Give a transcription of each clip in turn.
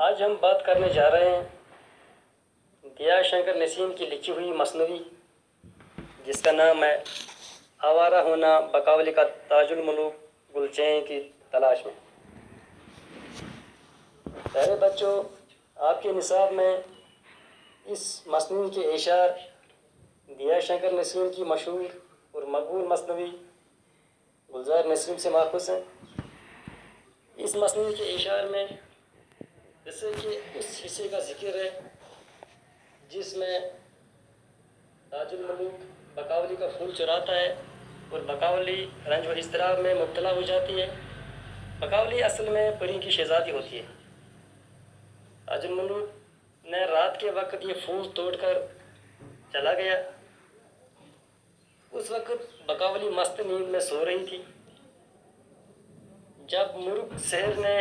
آج ہم بات کرنے جا رہے ہیں دیا شنکر نسیم کی لکھی ہوئی مثنوی جس کا نام ہے آوارہ ہونا بقاولی کا تاج الملوک گلچین کی تلاش میں۔ پیارے بچوں، آپ کے نصاب میں اس مثنوی کے اشعار دیا شنکر نسیم کی مشہور اور مقبول مثنوی گلزار نسیم سے ماخوذ ہیں۔ اس مثنوی کے اشعار میں جیسے کہ اس حصے کا ذکر ہے جس میں تاج الملوک بقاولی کا پھول چراتا ہے اور بقاولی رنج و اضطراب میں مبتلا ہو جاتی ہے۔ بقاولی اصل میں پری کی شہزادی ہوتی ہے۔ تاج الملوک نے رات کے وقت یہ پھول توڑ کر چلا گیا۔ اس وقت بقاولی مست نیند میں سو رہی تھی۔ جب مرغ سحر نے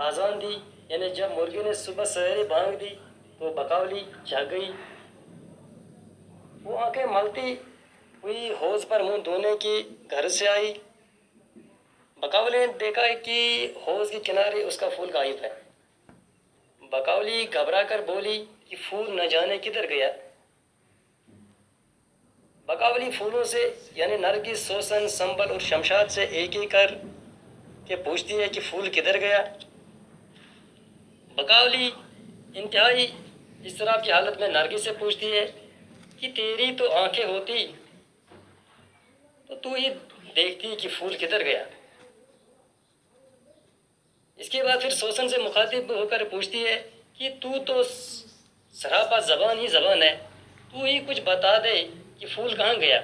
آذان دی، یعنی جب مرغی نے صبح سحری بانگ دی تو بقاولی جاگ گئی۔ وہ آنکھیں ملتی ہوئی حوض پر منہ دھونے کی گھر سے آئی۔ بقاولی نے دیکھا کہ حوض کے کنارے اس کا پھول غائب ہے۔ بقاولی گھبرا کر بولی کہ پھول نہ جانے کدھر گیا۔ بقاولی پھولوں سے یعنی نرگس، سوسن، سنبل اور شمشاد سے ایک ایک کر کے پوچھتی ہے کہ پھول کدھر گیا۔ بقاولی انتہائی اضطراب کی حالت میں نرگس سے پوچھتی ہے کہ تیری تو آنکھیں ہوتی تو تو ہی دیکھتی کہ پھول کدھر گیا۔ اس کے بعد پھر سوسن سے مخاطب ہو کر پوچھتی ہے کہ تو سراپا زبان ہی زبان ہے، تو ہی کچھ بتا دے کہ پھول کہاں گیا۔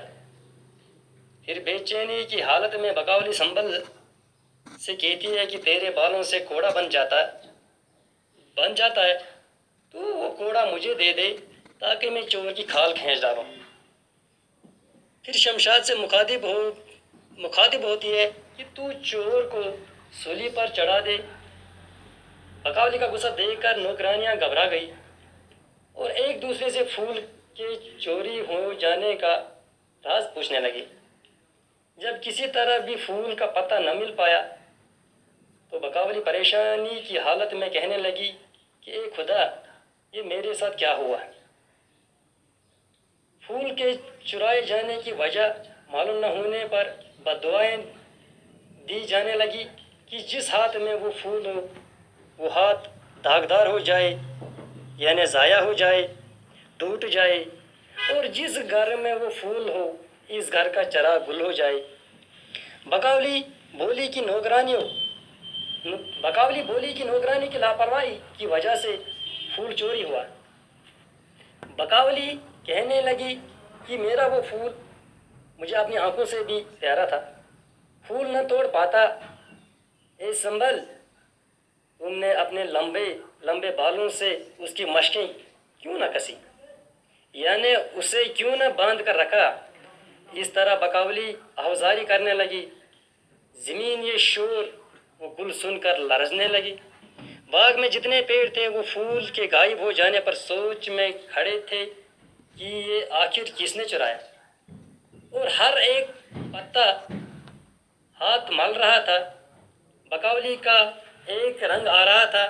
پھر بے چینی کی حالت میں بقاولی سنبل سے کہتی ہے کہ تیرے بالوں سے کوڑا بن جاتا ہے تو وہ کوڑا مجھے دے دے تاکہ میں چور کی کھال کھینچ ڈالوں۔ پھر شمشاد سے مخاطب ہوتی ہے کہ تو چور کو سولی پر چڑھا دے۔ بقاولی کا غصہ دیکھ کر نوکرانیاں گھبرا گئی اور ایک دوسرے سے پھول کے چوری ہو جانے کا راز پوچھنے لگی۔ جب کسی طرح بھی پھول کا پتہ نہ مل پایا تو بقاولی پریشانی کی حالت میں کہنے لگی کہ اے خدا، یہ میرے ساتھ کیا ہوا۔ پھول کے چرائے جانے کی وجہ معلوم نہ ہونے پر بددعائیں دی جانے لگی کہ جس ہاتھ میں وہ پھول ہو وہ ہاتھ داغدار ہو جائے، یعنی ضائع ہو جائے، ٹوٹ جائے، اور جس گھر میں وہ پھول ہو اس گھر کا چراغ گل ہو جائے۔ بقاولی بولی کہ نوکرانی کی لاپرواہی کی وجہ سے پھول چوری ہوا۔ بقاولی کہنے لگی کہ میرا وہ پھول مجھے اپنی آنکھوں سے بھی پیارا تھا، پھول نہ توڑ پاتا۔ اے سنبل، تم نے اپنے لمبے بالوں سے اس کی مشقیں کیوں نہ کسی، یعنی اسے کیوں نہ باندھ کر رکھا۔ اس طرح بقاولی آہوازاری کرنے لگی۔ زمین یہ شور وہ گل سن کر لرزنے لگی۔ باغ میں جتنے پیڑ تھے وہ پھول کے غائب ہو جانے پر سوچ میں کھڑے تھے کہ یہ آخر کس نے چرایا، اور ہر ایک پتا ہاتھ مل رہا تھا۔ بقاولی کا ایک رنگ آ رہا تھا،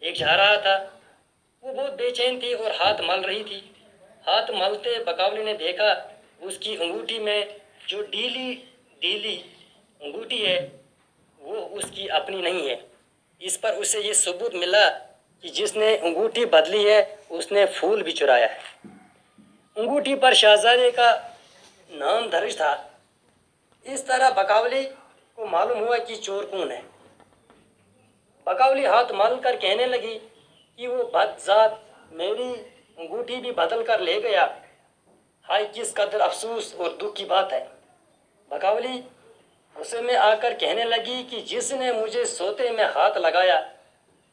ایک جا رہا تھا۔ وہ بہت بے چین تھی اور ہاتھ مل رہی تھی۔ ہاتھ ملتے بقاولی نے دیکھا اس کی انگوٹھی میں جو ڈیلی انگوٹھی ہے وہ اس کی اپنی نہیں ہے۔ اس پر اسے یہ ثبوت ملا کہ جس نے انگوٹھی بدلی ہے اس نے پھول بھی چرایا ہے۔ انگوٹھی پر شہزادے کا نام درج تھا۔ اس طرح بقاولی کو معلوم ہوا کہ چور کون ہے۔ بقاولی ہاتھ مل کر کہنے لگی کہ وہ بد ذات میری انگوٹھی بھی بدل کر لے گیا۔ ہائے کس قدر افسوس اور دکھ کی بات ہے۔ بقاولی غصے میں آ کر کہنے لگی کہ جس نے مجھے سوتے میں ہاتھ لگایا،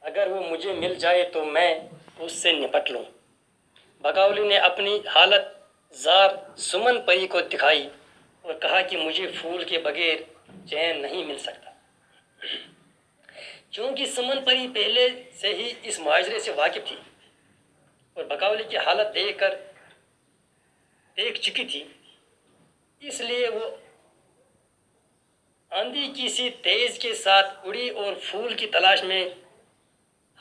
اگر وہ مجھے مل جائے تو میں اس سے نپٹ لوں۔ بقاولی نے اپنی حالت زار سمن پری کو دکھائی اور کہا کہ مجھے پھول کے بغیر چین نہیں مل سکتا۔ چونکہ سمن پری پہلے سے ہی اس ماجرے سے واقف تھی اور بقاولی کی حالت دیکھ چکی تھی، اس لیے وہ آندھی کی سی تیز کے ساتھ اڑی اور پھول کی تلاش میں